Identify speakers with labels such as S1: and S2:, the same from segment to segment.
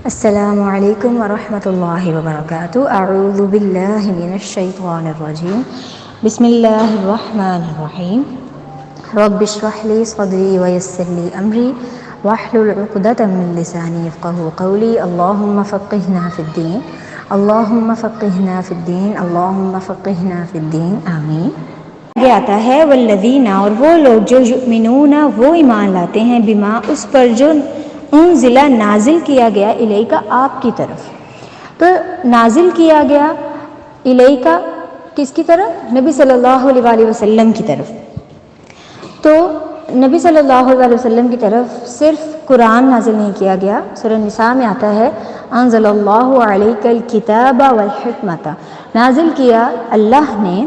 S1: السلام علیکم ورحمۃ اللہ وبرکاتہ۔ اعوذ باللہ من الشیطان الرجیم، بسم اللہ الرحمن الرحیم۔ رب اشرح لی صدری ویسر لی امری واحلل عقدۃ من لسانی یفقہوا قولی۔ اللہم فقہنا فی الدین، اللہم فقہنا فی الدین، اللہم فقہنا فی الدین، آمین۔ یہ آتا ہے والذین، اور وہ لوگ جو یؤمنون، وہ ایمان لاتے ہیں، بما، اس پر جو انزل، نازل کیا گیا، الیکا، آپ کی طرف۔ تو نازل کیا گیا الیکا کس کی طرف؟ نبی صلی اللہ علیہ وآلہ وسلم کی طرف۔ تو نبی صلی اللہ علیہ وسلم کی طرف صرف قرآن نازل نہیں کیا گیا۔ سورہ نساء میں آتا ہے انزل اللہ علیک الکتاب والحکمۃ، نازل کیا اللہ نے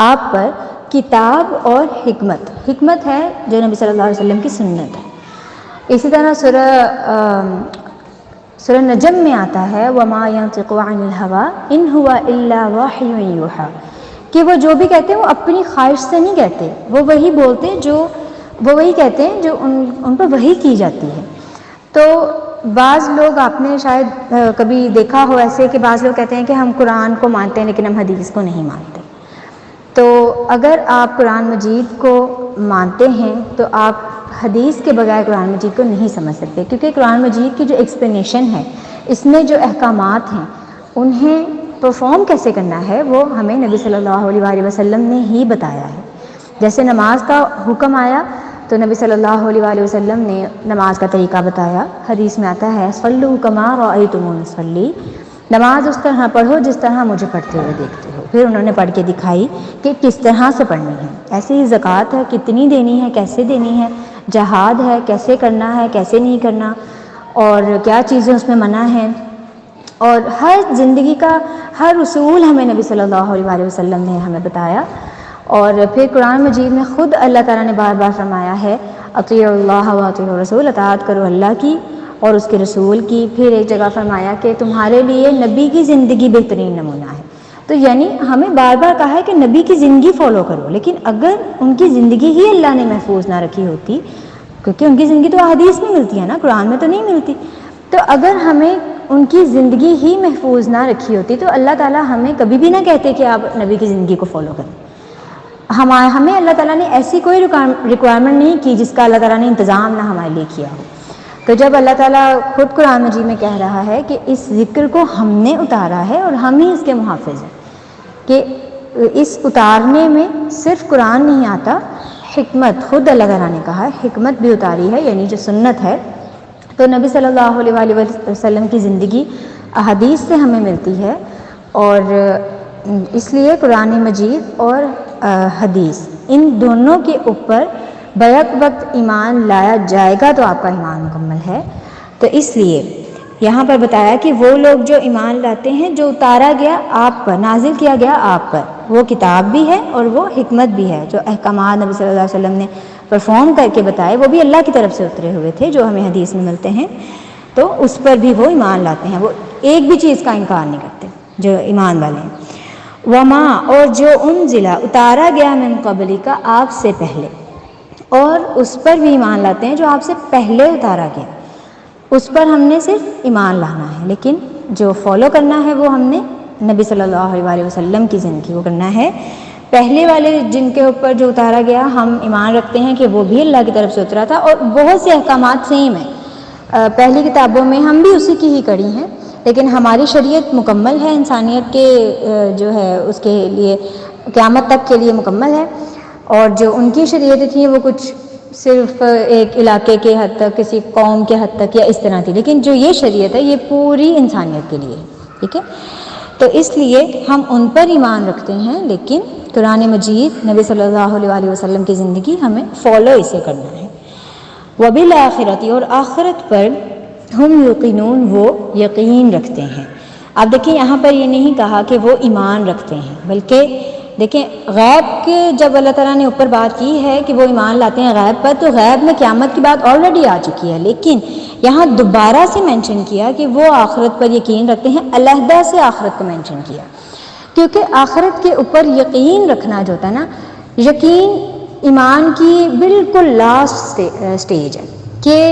S1: آپ پر کتاب اور حکمت۔ حکمت ہے جو نبی صلی اللہ علیہ وسلم کی سنت ہے۔ اسی طرح سورہ نجم میں آتا ہے وما ينطق عن الهوى ان هو الا وحی یوحی، کہ وہ جو بھی کہتے ہیں وہ اپنی خواہش سے نہیں کہتے، وہ وہی بولتے ہیں جو وہ وہی کہتے ہیں جو ان پر وحی کی جاتی ہے۔ تو بعض لوگ، آپ نے شاید کبھی دیکھا ہو ایسے کہ بعض لوگ کہتے ہیں کہ ہم قرآن کو مانتے ہیں لیکن ہم حدیث کو نہیں مانتے۔ تو اگر آپ قرآن مجید کو مانتے ہیں تو آپ حدیث کے بغیر قرآن مجید کو نہیں سمجھ سکتے، کیونکہ قرآن مجید کی جو ایکسپلینیشن ہے، اس میں جو احکامات ہیں انہیں پرفارم کیسے کرنا ہے وہ ہمیں نبی صلی اللہ علیہ وآلہ وسلم نے ہی بتایا ہے۔ جیسے نماز کا حکم آیا تو نبی صلی اللہ علیہ وآلہ وسلم نے نماز کا طریقہ بتایا۔ حدیث میں آتا ہے صلوا کما رأیتمونی اصلی، نماز اس طرح پڑھو جس طرح مجھے پڑھتے ہوئے دیکھتے ہو۔ پھر انہوں نے پڑھ کے دکھائی کہ کس طرح سے پڑھنی ہے۔ ایسے ہی زکوٰۃ ہے، کتنی دینی ہے، کیسے دینی ہے، جہاد ہے، کیسے کرنا ہے، کیسے نہیں کرنا، اور کیا چیزیں اس میں منع ہیں، اور ہر زندگی کا ہر اصول ہمیں نبی صلی اللہ علیہ وآلہ وسلم نے ہمیں بتایا۔ اور پھر قرآن مجید میں خود اللہ تعالیٰ نے بار بار فرمایا ہے اطیعوا اللہ واطیعوا الرسول، اطاعت کرو اللہ کی اور اس کے رسول کی۔ پھر ایک جگہ فرمایا کہ تمہارے لیے نبی کی زندگی بہترین نمونہ ہے۔ تو یعنی ہمیں بار بار کہا ہے کہ نبی کی زندگی فالو کرو، لیکن اگر ان کی زندگی ہی اللہ نے محفوظ نہ رکھی ہوتی، کیونکہ ان کی زندگی تو حدیث میں ملتی ہے نا، قرآن میں تو نہیں ملتی، تو اگر ہمیں ان کی زندگی ہی محفوظ نہ رکھی ہوتی تو اللہ تعالیٰ ہمیں کبھی بھی نہ کہتے کہ آپ نبی کی زندگی کو فالو کریں۔ ہمیں اللہ تعالیٰ نے ایسی کوئی ریکوائرمنٹ نہیں کی جس کا اللہ تعالیٰ نے انتظام نہ ہمارے لیے کیا ہو۔ تو جب اللہ تعالیٰ خود قرآن مجید میں کہہ رہا ہے کہ اس ذکر کو ہم نے اتارا ہے اور ہم ہی اس کے محافظ ہیں، کہ اس اتارنے میں صرف قرآن نہیں آتا، حکمت، خود اللہ تعالیٰ نے کہا ہے حکمت بھی اتاری ہے، یعنی جو سنت ہے۔ تو نبی صلی اللہ علیہ وآلہ وسلم کی زندگی احادیث سے ہمیں ملتی ہے، اور اس لیے قرآن مجید اور حدیث ان دونوں کے اوپر بیک وقت ایمان لایا جائے گا تو آپ کا ایمان مکمل ہے۔ تو اس لیے یہاں پر بتایا کہ وہ لوگ جو ایمان لاتے ہیں جو اتارا گیا آپ پر، نازل کیا گیا آپ پر، وہ کتاب بھی ہے اور وہ حکمت بھی ہے، جو احکامات نبی صلی اللہ علیہ وسلم نے پرفارم کر کے بتائے وہ بھی اللہ کی طرف سے اترے ہوئے تھے جو ہمیں حدیث میں ملتے ہیں، تو اس پر بھی وہ ایمان لاتے ہیں، وہ ایک بھی چیز کا انکار نہیں کرتے جو ایمان والے ہیں۔ وما، اور جو انزل، اتارا گیا، من قبلی کا، آپ سے پہلے، اور اس پر بھی ایمان لاتے ہیں جو آپ سے پہلے اتارا گیا، اس پر ہم نے صرف ایمان لانا ہے، لیکن جو فالو کرنا ہے وہ ہم نے نبی صلی اللہ علیہ وآلہ وسلم کی زندگی کو کرنا ہے۔ پہلے والے جن کے اوپر جو اتارا گیا ہم ایمان رکھتے ہیں کہ وہ بھی اللہ کی طرف سے اترا تھا، اور بہت سے احکامات سیم ہیں پہلی کتابوں میں، ہم بھی اسی کی ہی کڑی ہیں، لیکن ہماری شریعت مکمل ہے، انسانیت کے جو ہے اس کے لیے قیامت تک کے لیے مکمل ہے، اور جو ان کی شریعتیں تھیں وہ کچھ صرف ایک علاقے کے حد تک، کسی قوم کے حد تک یا اس طرح تھی، لیکن جو یہ شریعت ہے یہ پوری انسانیت کے لیے ہے، ٹھیک ہے۔ تو اس لیے ہم ان پر ایمان رکھتے ہیں، لیکن قرآن مجید، نبی صلی اللہ علیہ وآلہ وسلم کی زندگی ہمیں فالو اسے کرنا ہے۔ وبالآخرۃ، اور آخرت پر، ہم یوقنون، وہ یقین رکھتے ہیں۔ اب دیکھیں یہاں پر یہ نہیں کہا کہ وہ ایمان رکھتے ہیں، بلکہ دیکھیں غیب کے جب اللہ تعالیٰ نے اوپر بات کی ہے کہ وہ ایمان لاتے ہیں غیب پر، تو غیب میں قیامت کی بات آلریڈی آ چکی ہے، لیکن یہاں دوبارہ سے مینشن کیا کہ وہ آخرت پر یقین رکھتے ہیں، علیحدہ سے آخرت کو مینشن کیا، کیونکہ آخرت کے اوپر یقین رکھنا جو ہوتا ہے نا، یقین ایمان کی بالکل لاسٹ سٹیج ہے، کہ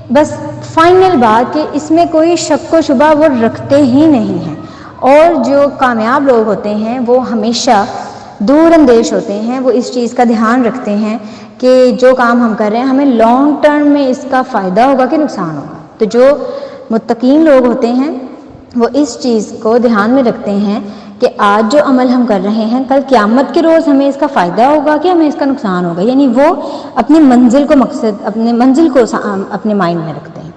S1: بس فائنل بات کہ اس میں کوئی شک و شبہ وہ رکھتے ہی نہیں ہیں. اور جو کامیاب لوگ ہوتے ہیں وہ ہمیشہ دور اندیش ہوتے ہیں، وہ اس چیز کا دھیان رکھتے ہیں کہ جو کام ہم کر رہے ہیں ہمیں لانگ ٹرم میں اس کا فائدہ ہوگا کہ نقصان ہوگا. تو جو متقین لوگ ہوتے ہیں وہ اس چیز کو دھیان میں رکھتے ہیں کہ آج جو عمل ہم کر رہے ہیں کل قیامت کے روز ہمیں اس کا فائدہ ہوگا کہ ہمیں اس کا نقصان ہوگا. یعنی وہ اپنی منزل کو اپنے منزل کو اپنے مائنڈ میں رکھتے ہیں.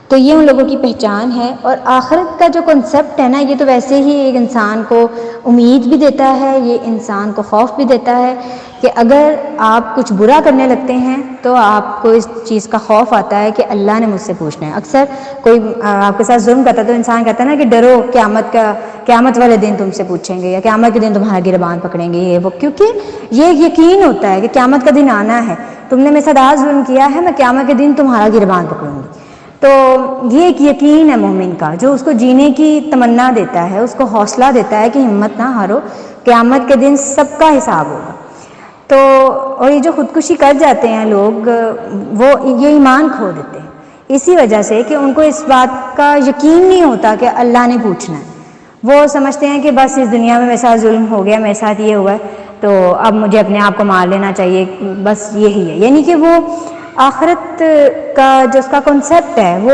S1: تو یہ ان لوگوں کی پہچان ہے. اور آخرت کا جو کنسیپٹ ہے نا، یہ تو ویسے ہی ایک انسان کو امید بھی دیتا ہے، یہ انسان کو خوف بھی دیتا ہے کہ اگر آپ کچھ برا کرنے لگتے ہیں تو آپ کو اس چیز کا خوف آتا ہے کہ اللہ نے مجھ سے پوچھنا ہے. اکثر کوئی آپ کے ساتھ ظلم کرتا ہے تو انسان کہتا ہے نا کہ ڈرو قیامت والے دن تم سے پوچھیں گے، یا قیامت کے دن تمہارا گریبان پکڑیں گے، یہ وہ. کیونکہ یہ یقین ہوتا ہے کہ قیامت کا دن آنا ہے، تم نے میرے ساتھ آج ظلم کیا ہے، میں قیامت کے دن تمہارا گریبان پکڑوں گی. تو یہ ایک یقین ہے مومن کا جو اس کو جینے کی تمنا دیتا ہے، اس کو حوصلہ دیتا ہے کہ ہمت نہ ہارو، قیامت کے دن سب کا حساب ہوگا. تو اور یہ جو خودکشی کر جاتے ہیں لوگ، وہ یہ ایمان کھو دیتے ہیں اسی وجہ سے کہ ان کو اس بات کا یقین نہیں ہوتا کہ اللہ نے پوچھنا ہے. وہ سمجھتے ہیں کہ بس اس دنیا میں میرے ساتھ ظلم ہو گیا، میرے ساتھ یہ ہوا ہے تو اب مجھے اپنے آپ کو مار لینا چاہیے، بس یہی ہے. یعنی کہ وہ آخرت کا جو اس کا کنسیپٹ ہے وہ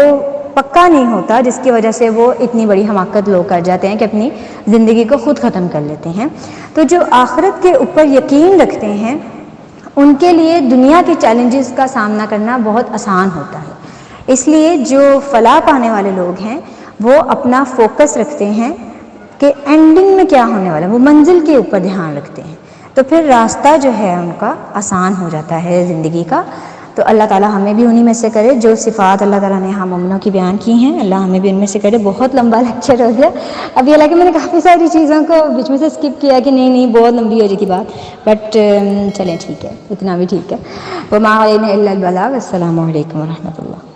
S1: پکا نہیں ہوتا، جس کی وجہ سے وہ اتنی بڑی حماقت لوگ کر جاتے ہیں کہ اپنی زندگی کو خود ختم کر لیتے ہیں. تو جو آخرت کے اوپر یقین رکھتے ہیں ان کے لیے دنیا کے چیلنجز کا سامنا کرنا بہت آسان ہوتا ہے. اس لیے جو فلاح پانے والے لوگ ہیں وہ اپنا فوکس رکھتے ہیں کہ اینڈنگ میں کیا ہونے والا ہے، وہ منزل کے اوپر دھیان رکھتے ہیں. تو پھر راستہ جو ہے ان کا آسان ہو جاتا ہے زندگی کا. تو اللہ تعالیٰ ہمیں بھی انہی میں سے کرے جو صفات اللہ تعالیٰ نے یہاں مومنوں کی بیان کی ہیں، اللہ ہمیں بھی ان میں سے کرے. بہت لمبا لیکچر ہو گیا اب، یہ لگا میں نے کافی ساری چیزوں کو بیچ میں سے اسکپ کیا کہ نہیں بہت لمبی ہو جائے گی بات، بٹ چلیں ٹھیک ہے، اتنا بھی ٹھیک ہے. وما علینا الا البلاغ. السلام علیکم ورحمۃ اللہ.